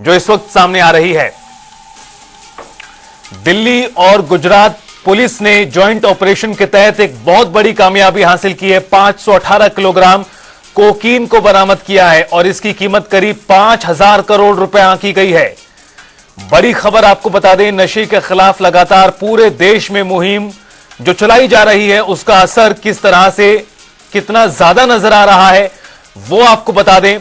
जो इस वक्त सामने आ रही है। दिल्ली और गुजरात पुलिस ने जॉइंट ऑपरेशन के तहत एक बहुत बड़ी कामयाबी हासिल की है। 518 किलोग्राम कोकीन को बरामद किया है और इसकी कीमत करीब 5,000 करोड़ रुपए आंकी गई है। बड़ी खबर आपको बता दें, नशे के खिलाफ लगातार पूरे देश में मुहिम जो चलाई जा रही है उसका असर किस तरह से कितना ज्यादा नजर आ रहा है वो आपको बता दें।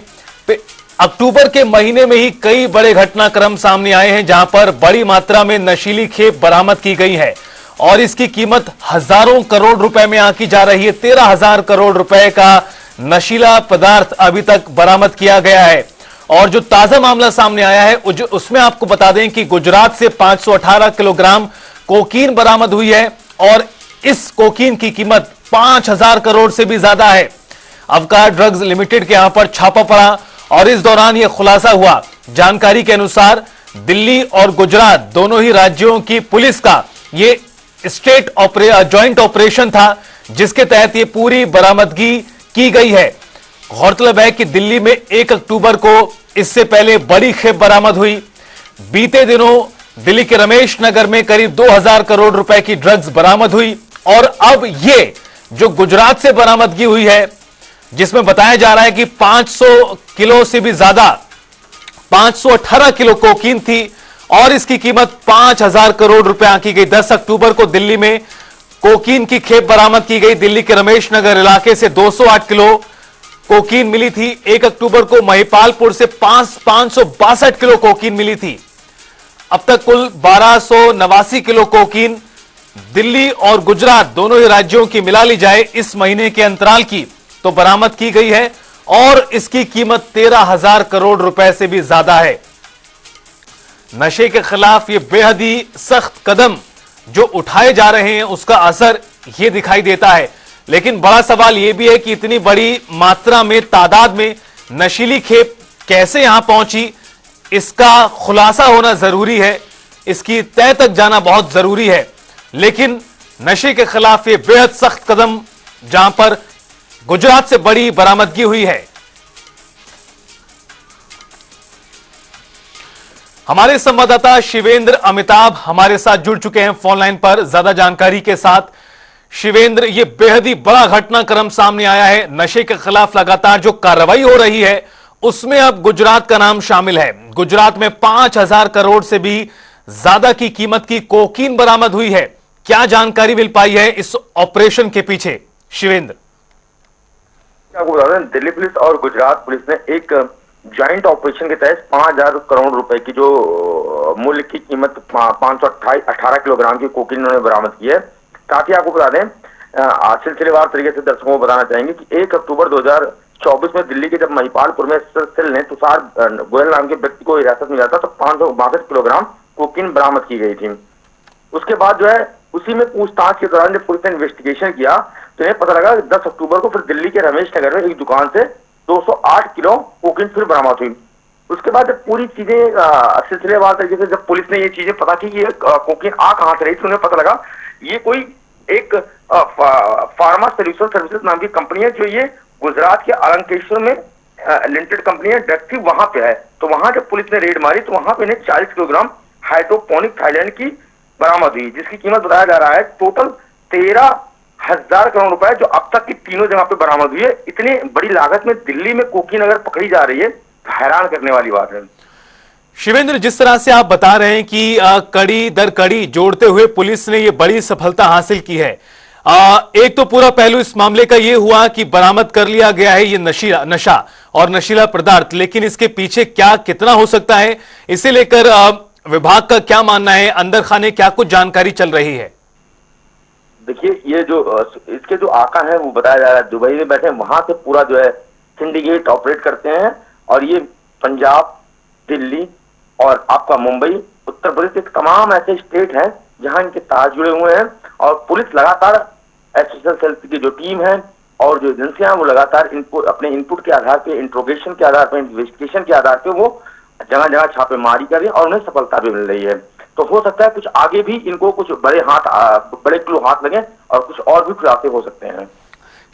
अक्टूबर के महीने में ही कई बड़े घटनाक्रम सामने आए हैं जहां पर बड़ी मात्रा में नशीली खेप बरामद की गई है और इसकी कीमत हजारों करोड़ रुपए में आंकी जा रही है। 13,000 करोड़ रुपए का नशीला पदार्थ अभी तक बरामद किया गया है। और जो ताजा मामला सामने आया है उसमें आपको बता दें कि गुजरात से 518 किलोग्राम कोकीन बरामद हुई है और इस कोकीन की कीमत 5,000 करोड़ से भी ज्यादा है। अवकार ड्रग्स लिमिटेड के यहां पर छापा पड़ा और इस दौरान यह खुलासा हुआ। जानकारी के अनुसार दिल्ली और गुजरात दोनों ही राज्यों की पुलिस का यह स्टेट जॉइंट ऑपरेशन था जिसके तहत यह पूरी बरामदगी की गई है। गौरतलब है कि दिल्ली में 1 अक्टूबर को इससे पहले बड़ी खेप बरामद हुई। बीते दिनों दिल्ली के रमेश नगर में करीब 2,000 करोड़ रुपए की ड्रग्स बरामद हुई और अब यह जो गुजरात से बरामदगी हुई है जिसमें बताया जा रहा है कि 500 किलो से भी ज्यादा 518 किलो कोकीन थी और इसकी कीमत 5,000 करोड़ रुपए आंकी गई। 10 अक्टूबर को दिल्ली में कोकीन की खेप बरामद की गई। दिल्ली के रमेश नगर इलाके से 208 किलो कोकीन मिली थी। 1 अक्टूबर को महिपालपुर से 562 किलो कोकीन मिली थी। अब तक कुल 1289 किलो कोकीन दिल्ली और गुजरात दोनों ही राज्यों की मिला ली जाए इस महीने के अंतराल की तो बरामद की गई है और इसकी कीमत 13,000 करोड़ रुपए से भी ज्यादा है। नशे के खिलाफ ये बेहद ही सख्त कदम जो उठाए जा रहे हैं उसका असर ये दिखाई देता है। लेकिन बड़ा सवाल यह भी है कि इतनी बड़ी मात्रा में तादाद में नशीली खेप कैसे यहां पहुंची, इसका खुलासा होना जरूरी है, इसकी तह तक जाना बहुत जरूरी है। लेकिन नशे के खिलाफ यह बेहद सख्त कदम जहां पर गुजरात से बड़ी बरामदगी हुई है। हमारे संवाददाता शिवेंद्र अमिताभ हमारे साथ जुड़ चुके हैं फोन लाइन पर ज्यादा जानकारी के साथ। शिवेंद्र, ये बेहद ही बड़ा घटनाक्रम सामने आया है। नशे के खिलाफ लगातार जो कार्रवाई हो रही है उसमें अब गुजरात का नाम शामिल है। गुजरात में 5,000 करोड़ से भी ज्यादा की कीमत की कोकीन बरामद हुई है। क्या जानकारी मिल पाई है इस ऑपरेशन के पीछे शिवेंद्र? आपको बता दें, दिल्ली पुलिस और गुजरात पुलिस ने एक ज्वाइंट ऑपरेशन के तहत 5,000 करोड़ रुपए की जो मूल्य की कीमत 518 किलोग्राम की कोकीन उन्होंने बरामद की है। साथ ही आपको बता दें, सिलसिलेवार तरीके से दर्शकों को बताना चाहेंगे कि 1 अक्टूबर 2024 में दिल्ली के जब महिपालपुर में सेल ने तुषार गोयल नाम के व्यक्ति को हिरासत में लिया था तो 562 किलोग्राम कोकीन बरामद की गई थी। उसके बाद जो है उसी में पूछताछ के दौरान जब पुलिस ने इन्वेस्टिगेशन किया तो इन्हें पता लगा कि 10 अक्टूबर को फिर दिल्ली के रमेश नगर में एक दुकान से 208 किलो कोकीन फिर बरामद हुई। उसके बाद जब पूरी चीजें सिलसिलेवार तरीके से जब पुलिस ने ये चीजें पता की ये कोकीन आ कहां से रही थी, उन्हें पता लगा ये कोई एक फार्मा सोल्यूशन सर्विसेज नाम की कंपनी है जो ये गुजरात के अलंकेश्वर में लिमिटेड कंपनी है, ड्रग की वहां पे है। तो वहां जब पुलिस ने रेड मारी तो वहां पे इन्हें 40 किलोग्राम हाइड्रोपोनिक थाईलैंड की बरामद हुई जिसकी कीमत बताया जा रहा है टोटल 13,000 करोड़ रुपए जो अब तक की तीनों जगह पे बरामद हुई है। इतनी बड़ी लागत में दिल्ली में कोकीन अगर पकड़ी जा रही है हैरान करने वाली बात है। शिवेंद्र, जिस तरह से आप बता रहे हैं कि कड़ी दर कड़ी जोड़ते हुए पुलिस ने यह बड़ी सफलता हासिल की है। एक तो पूरा पहलू इस मामले का यह हुआ कि बरामद कर लिया गया है ये नशा और नशीला पदार्थ, लेकिन इसके पीछे क्या कितना हो सकता है इसे लेकर विभाग का क्या मानना है? अंदर खाने क्या कुछ जानकारी चल रही है? देखिए, ये जो इसके जो आका है वो बताया जा रहा है दुबई में बैठे वहां से पूरा जो है सिंडिकेट ऑपरेट करते हैं और ये पंजाब, दिल्ली और आपका मुंबई, उत्तर प्रदेश के तमाम ऐसे स्टेट हैं जहां इनके तार जुड़े हुए हैं और पुलिस लगातार एसएसएल सेल की जो टीम है और जो एजेंसियां हैं वो लगातार अपने इनपुट के आधार पे, इंट्रोगेशन के आधार पे, इन्वेस्टिगेशन के आधार पे वो जगह जगह छापेमारी कर रही है और उन्हें सफलता भी मिल रही है। तो हो सकता है कुछ आगे भी इनको कुछ बड़े क्लू हाथ लगे और कुछ और भी खुलासे हो सकते हैं।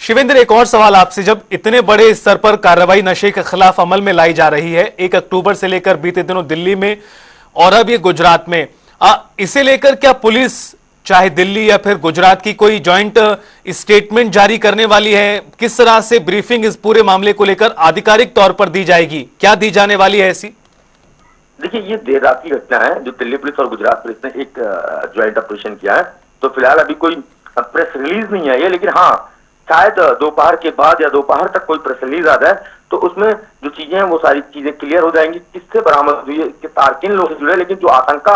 शिवेंद्र, एक और सवाल आपसे, जब इतने बड़े स्तर पर कार्रवाई नशे के खिलाफ अमल में लाई जा रही है, 1 अक्टूबर से लेकर बीते दिनों दिल्ली में और अब ये गुजरात में, इसे लेकर क्या पुलिस चाहे दिल्ली या फिर गुजरात की कोई जॉइंट स्टेटमेंट जारी करने वाली है? किस तरह से ब्रीफिंग इस पूरे मामले को लेकर आधिकारिक तौर पर दी जाएगी? क्या दी जाने वाली है ऐसी? देखिए, ये देर रात की घटना है जो दिल्ली पुलिस और गुजरात पुलिस ने एक ज्वाइंट ऑपरेशन किया है। तो फिलहाल अभी कोई प्रेस रिलीज नहीं आई है, लेकिन हाँ, शायद दोपहर के बाद या दोपहर तक कोई प्रेस रिलीज आ जाए तो उसमें जो चीजें हैं वो सारी चीजें क्लियर हो जाएंगी, किससे बरामद हुई है, इसके तार किन लोगों से जुड़े। लेकिन जो आशंका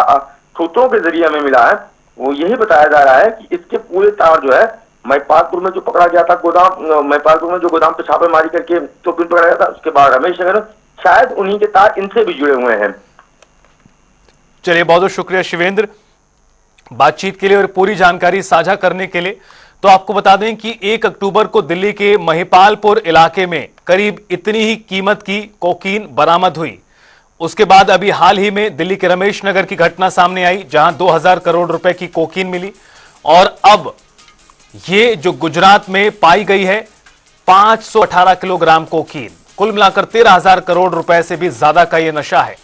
सूत्रों के जरिए हमें मिला है वो यही बताया जा रहा है कि इसके पूरे तार जो है महिपालपुर में जो पकड़ा गया था गोदाम, महिपालपुर में जो गोदाम पे छापेमारी करके चोपिन पकड़ा गया था, उसके बाद रमेश नगर, शायद उन्हीं के तार इनसे भी जुड़े हुए हैं। चलिए, बहुत बहुत शुक्रिया शिवेंद्र बातचीत के लिए और पूरी जानकारी साझा करने के लिए। तो आपको बता दें कि 1 अक्टूबर को दिल्ली के महिपालपुर इलाके में करीब इतनी ही कीमत की कोकीन बरामद हुई। उसके बाद अभी हाल ही में दिल्ली के रमेश नगर की घटना सामने आई जहां 2000 करोड़ रुपए की कोकीन मिली, और अब ये जो गुजरात में पाई गई है 518 किलोग्राम कोकीन। कुल मिलाकर 13,000 करोड़ रुपए से भी ज्यादा का यह नशा है।